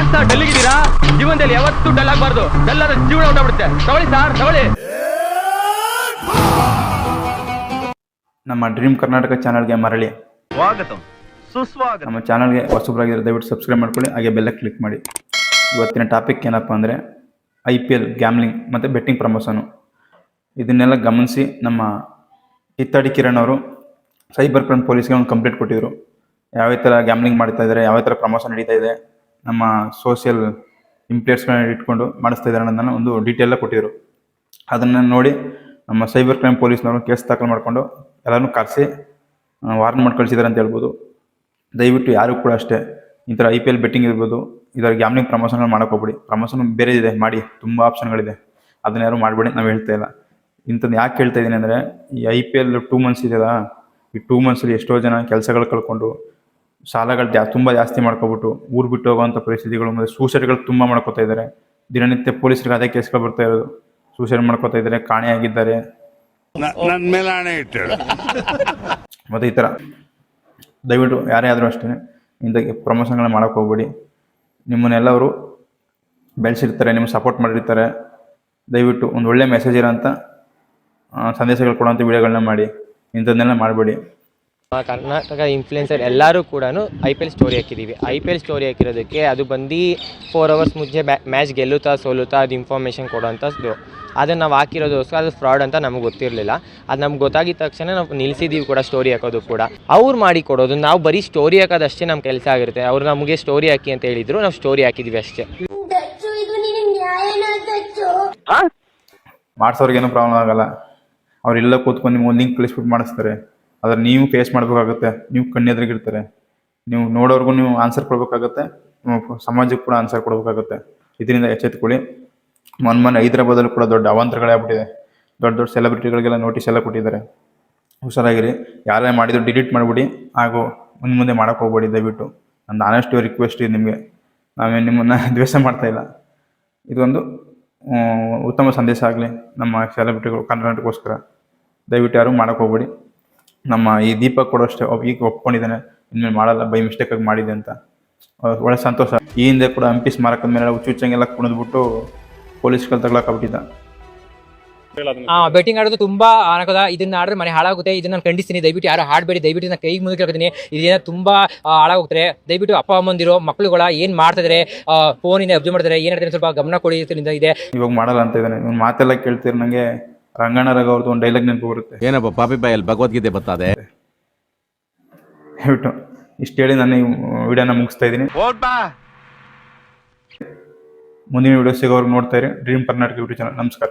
ಯಾಕೆ ಸರ್ ಡಲ್ಲಿಗಿದ್ದೀರಾ? ಜೀವನದಲ್ಲಿ ಯಾವತ್ತೂ ಡಲ್ ಆಗಬಾರ್ದು. ಡಲ್ ಆದ್ರೆ ಜೀವನ ಹೊರಟೋಗ್ಬಿಡುತ್ತೆ. ತಗೊಳ್ಳಿ ಸರ್, ತಗೊಳ್ಳಿ. ನಮ್ಮ ಡ್ರೀಮ್ ಕರ್ನಾಟಕ ಚಾನಲ್ಗೆ ಮರಳಿ ಸ್ವಾಗತ, ಸುಸ್ವಾಗತ. ನಮ್ಮ ಚಾನಲ್ಗೆ ಹೊಸಬರಾಗಿರೋ ದಯವಿಟ್ಟು ಸಬ್ಸ್ಕ್ರೈಬ್ ಮಾಡ್ಕೊಳ್ಳಿ, ಹಾಗೆ ಬೆಲ್ಲ ಕ್ಲಿಕ್ ಮಾಡಿ. ಇವತ್ತಿನ ಟಾಪಿಕ್ ಏನಪ್ಪ ಅಂದರೆ IPL ಗ್ಯಾಮ್ಲಿಂಗ್ ಮತ್ತು ಬೆಟ್ಟಿಂಗ್ ಪ್ರಮೋಷನು. ಇದನ್ನೆಲ್ಲ ಗಮನಿಸಿ ನಮ್ಮ ಕಿತ್ತಾಡಿ ಕಿರಣ್ ಅವರು ಸೈಬರ್ ಕ್ರೈಮ್ ಪೊಲೀಸ್ಗೆ ಒಂದು ಕಂಪ್ಲೇಂಟ್ ಕೊಟ್ಟಿದ್ದರು. ಯಾವ ಥರ ಗ್ಯಾಮ್ಲಿಂಗ್ ಮಾಡ್ತಾ ಇದ್ದಾರೆ, ಯಾವ ಥರ ಪ್ರಮೋಷನ್ ನಡೀತಾ ಇದೆ, ನಮ್ಮ ಸೋಷಿಯಲ್ ಇಂಪ್ಲೇಟ್ಸ್ಗಳನ್ನ ಇಟ್ಕೊಂಡು ಮಾಡಿಸ್ತಾ ಇದ್ದಾರೆ ಅನ್ನೋದನ್ನು ಒಂದು ಡೀಟೇಲಾಗಿ ಕೊಟ್ಟಿದ್ದರು. ಅದನ್ನು ನೋಡಿ ನಮ್ಮ ಸೈಬರ್ ಕ್ರೈಮ್ ಪೊಲೀಸ್ನವರು ಕೇಸ್ ದಾಖಲು ಮಾಡಿಕೊಂಡು ಎಲ್ಲರೂ ಕರೆಸಿ ವಾರ್ನ್ ಮಾಡಿ ಕಳಿಸಿದ್ದಾರೆ ಅಂತ ಹೇಳ್ಬೋದು. ದಯವಿಟ್ಟು ಯಾರು ಕೂಡ ಅಷ್ಟೇ ಈ ಥರ IPL ಬೆಟ್ಟಿಂಗ್ ಇರ್ಬೋದು, ಇದರ ಗ್ಯಾಮ್ಲಿಂಗ್ ಪ್ರಮೋಷನ್ಗಳು ಮಾಡೋಕೆ ಹೋಗ್ಬಿಡಿ. ಪ್ರಮೋಷನ್ ಬೇರೆ ಇದೆ, ಮಾಡಿ, ತುಂಬ ಆಪ್ಷನ್ಗಳಿದೆ, ಅದನ್ನ ಯಾರು ಮಾಡಬೇಡಿ. ನಾವು ಹೇಳ್ತಾ ಇಲ್ಲ. ಇಂಥದ್ದು ಯಾಕೆ ಹೇಳ್ತಾ ಇದ್ದೀನಿ ಅಂದರೆ, ಈ IPL 2 ಮಂತ್ಸ್ ಇದೆಯಲ್ಲ, ಈ 2 ಮಂತ್ಸಲ್ಲಿ ಎಷ್ಟೋ ಜನ ಕೆಲಸಗಳು ಕಳ್ಕೊಂಡು ಸಾಲಗಳು ತುಂಬ ಜಾಸ್ತಿ ಮಾಡ್ಕೊಬಿಟ್ಟು ಊರು ಬಿಟ್ಟು ಹೋಗುವಂಥ ಪರಿಸ್ಥಿತಿಗಳು ಮತ್ತು ಸೂಸೈಡ್ಗಳು ತುಂಬ ಮಾಡ್ಕೋತಾ ಇದ್ದಾರೆ. ದಿನನಿತ್ಯ ಪೊಲೀಸರಿಗೆ ಅದೇ ಕೇಸ್ಗಳು ಬರ್ತಾ ಇರೋದು. ಸೂಸೈಡ್ ಮಾಡ್ಕೋತಾ ಇದ್ದಾರೆ, ಕಾಣೆಯಾಗಿದ್ದಾರೆ, ಮತ್ತು ಈ ಥರ. ದಯವಿಟ್ಟು ಯಾರೇ ಆದರೂ ಅಷ್ಟೇ ಇಂಥ ಪ್ರಮೋಷನ್ಗಳನ್ನ ಮಾಡೋಕ್ಕೆ ಹೋಗ್ಬೇಡಿ. ನಿಮ್ಮನ್ನೆಲ್ಲವರು ಬೆಳೆಸಿರ್ತಾರೆ, ನಿಮ್ಗೆ ಸಪೋರ್ಟ್ ಮಾಡಿರ್ತಾರೆ. ದಯವಿಟ್ಟು ಒಂದು ಒಳ್ಳೆ ಮೆಸೇಜ್ ಇರೋಂಥ ಸಂದೇಶಗಳು ಕೊಡುವಂಥ ವಿಡಿಯೋಗಳನ್ನ ಮಾಡಿ, ಇಂಥದ್ದನ್ನೆಲ್ಲ ಮಾಡಬೇಡಿ. ಕರ್ನಾಟಕ ಇನ್ಫ್ಲುಯೆನ್ಸರ್ ಎಲ್ಲರೂ ಕೂಡ IPL ಸ್ಟೋರಿ ಹಾಕಿದ್ದೀವಿ. IPL ಸ್ಟೋರಿ ಹಾಕಿರೋದಕ್ಕೆ ಅದು ಬಂದು 4 ಅವರ್ಸ್ ಮುಂಚೆ ಮ್ಯಾಚ್ ಗೆಲ್ಲುತ್ತಾ ಸೋಲುತ್ತಾ ಅದು ಇನ್ಫಾರ್ಮೇಷನ್ ಕೊಡೋವಂಥದ್ದು. ಅದನ್ನು ನಾವು ಹಾಕಿರೋದೋಸ್ಕರ ಅದು ಫ್ರಾಡ್ ಅಂತ ನಮಗೆ ಗೊತ್ತಿರಲಿಲ್ಲ. ಅದು ನಮ್ಗೆ ಗೊತ್ತಾಗಿದ್ದ ತಕ್ಷಣ ನಾವು ನಿಲ್ಲಿಸಿದ್ದೀವಿ ಕೂಡ ಸ್ಟೋರಿ ಹಾಕೋದು ಕೂಡ. ಅವ್ರು ಮಾಡಿ ಕೊಡೋದು, ನಾವು ಬರೀ ಸ್ಟೋರಿ ಹಾಕೋದಷ್ಟೇ ನಮ್ಮ ಕೆಲಸ ಆಗಿರುತ್ತೆ. ಅವ್ರು ನಮಗೆ ಸ್ಟೋರಿ ಹಾಕಿ ಅಂತ ಹೇಳಿದ್ರು, ನಾವು ಸ್ಟೋರಿ ಹಾಕಿದ್ವಿ ಅಷ್ಟೇ. ಮಾಡಿಸೋರ್ಗೇನು ಪ್ರಾಬ್ಲಮ್ ಆಗಲ್ಲ. ಅವರೆಲ್ಲ ಕೂತ್ಕೊಂಡು ನಿಮ್ಗೆ ಒಂದು ಲಿಂಕ್ ಕಳಿಸ್ಬಿಟ್ಟು ಮಾಡಿಸ್ತಾರೆ. ಆದರೆ ನೀವು ಫೇಸ್ ಮಾಡಬೇಕಾಗುತ್ತೆ. ನೀವು ಕಣ್ಣೆದ್ರಿಗಿರ್ತಾರೆ, ನೀವು ನೋಡೋರ್ಗು ನೀವು ಆನ್ಸರ್ ಕೊಡಬೇಕಾಗತ್ತೆ, ಸಮಾಜಕ್ಕೆ ಕೂಡ ಆನ್ಸರ್ ಕೊಡಬೇಕಾಗುತ್ತೆ. ಇದರಿಂದ ಎಚ್ಚೆತ್ಕೊಳ್ಳಿ. ಮೊನ್ನೆ ಹೈದರಾಬಾದಲ್ಲಿ ಕೂಡ ದೊಡ್ಡ ಅವಾಂತರಗಳೇ ಆಗ್ಬಿಟ್ಟಿದೆ. ದೊಡ್ಡ ಸೆಲೆಬ್ರಿಟಿಗಳಿಗೆಲ್ಲ ನೋಟಿಸ್ ಎಲ್ಲ ಕೊಟ್ಟಿದ್ದಾರೆ. ಹುಷಾರಾಗಿರಿ. ಯಾರೇ ಮಾಡಿದ್ರು ಡಿಲೀಟ್ ಮಾಡಿಬಿಡಿ, ಹಾಗೂ ಮುಂದೆ ಮಾಡೋಕ್ಕೆ ಹೋಗ್ಬೇಡಿ. ದಯವಿಟ್ಟು ನನ್ನ ಆನೆಸ್ಟ್ ರಿಕ್ವೆಸ್ಟ್ ಇದೆ ನಿಮಗೆ. ನಾವೇನು ನಿಮ್ಮನ್ನು ದ್ವೇಷ ಮಾಡ್ತಾಯಿಲ್ಲ. ಇದೊಂದು ಉತ್ತಮ ಸಂದೇಶ ಆಗಲಿ ನಮ್ಮ ಸೆಲೆಬ್ರಿಟಿಗಳು ಕರ್ನಾಟಕಕ್ಕೋಸ್ಕರ. ದಯವಿಟ್ಟು ಯಾರು ಮಾಡೋಕ್ಕೆ ಹೋಗ್ಬೇಡಿ. ನಮ್ಮ ಈ ದೀಪಕ್ ಕೂಡ ಅಷ್ಟೇ ಈಗ ಒಪ್ಕೊಂಡಿದ್ದಾನೆ, ಇನ್ಮೇಲೆ ಮಾಡಲ್ಲ, ಬೈ ಮಿಸ್ಟೇಕಾಗಿ ಮಾಡಿದೆ ಅಂತ. ಒಳ್ಳೆ ಸಂತೋಷ. ಈ ಹಿಂದೆ ಕೂಡ ಹಂಪಿ ಸ್ಮಾರಕದ ಮೇಲೆ ಹುಚ್ಚುಚ್ಚಂಗೆಲ್ಲ ಕುಣಿದ್ಬಿಟ್ಟು ಪೊಲೀಸ್ಗಳು ತಗೊಳಕ್ಕಾಗ್ಬಿಟ್ಟಿದ್ದ. ಬೆಟ್ಟಿಂಗ್ ಆಡೋದು ತುಂಬಾ ಅನಾಹುತ. ಇದನ್ನ ಆಡಿದ್ರೆ ಮನೆ ಹಾಳಾಗುತ್ತೆ. ಇದನ್ನ ನಾನು ಖಂಡಿಸ್ತೀನಿ. ದಯವಿಟ್ಟು ಯಾರು ಆಡಬೇಡಿ. ದಯವಿಟ್ಟು ನಾನು ಕೈಗೆ ಮುಂದೆ ಕೇಳ್ತೀನಿ. ಇದೇನೋ ತುಂಬಾ ಹಾಳಾಗೋಗ್ತಾರೆ. ದಯವಿಟ್ಟು ಅಪ್ಪ ಅಮ್ಮಂದಿರೋ ಮಕ್ಕಳುಗಳ ಏನ್ ಮಾಡ್ತಿದ್ರೆ, ಫೋನಿಂದ ಅಬ್ಸರ್ವ್ ಮಾಡ್ತಾರೆ, ಏನ್ ಹೇಳ್ತಾರೆ ಸ್ವಲ್ಪ ಗಮನ ಕೊಡಿ ಇದೆ. ಇವಾಗ ಮಾಡಲ್ಲ ಅಂತ ಇದ್ದಾನೆ. ಇವ್ನು ಮಾತೆಲ್ಲ ಕೇಳ್ತೀರಿ. ನನಗೆ ರಂಗಣ್ಣ ರಘು ಅವ್ರದ್ದು ಒಂದು ಡೈಲಾಗ್ ನೆನಪು ಬರುತ್ತೆ. ಏನಪ್ಪ ಪಾಪಿ ಬಾಯಲ್ಲಿ ಭಗವದ್ಗೀತೆ ಬರ್ತದೆ. ದಯವಿಟ್ಟು ಇಷ್ಟು ಹೇಳಿ ನಾನು ಈ ವಿಡಿಯೋನ ಮುಗಿಸ್ತಾ ಇದ್ದೀನಿ. ಮುಂದಿನ ವಿಡಿಯೋ ಸಿಗೋರ್ಗೆ ನೋಡ್ತಾ ಇರಿ ಡ್ರೀಮ್ ಕರ್ನಾಟಕ ಯೂಟ್ಯೂಬ್ ಚಾನಲ್. ನಮಸ್ಕಾರ.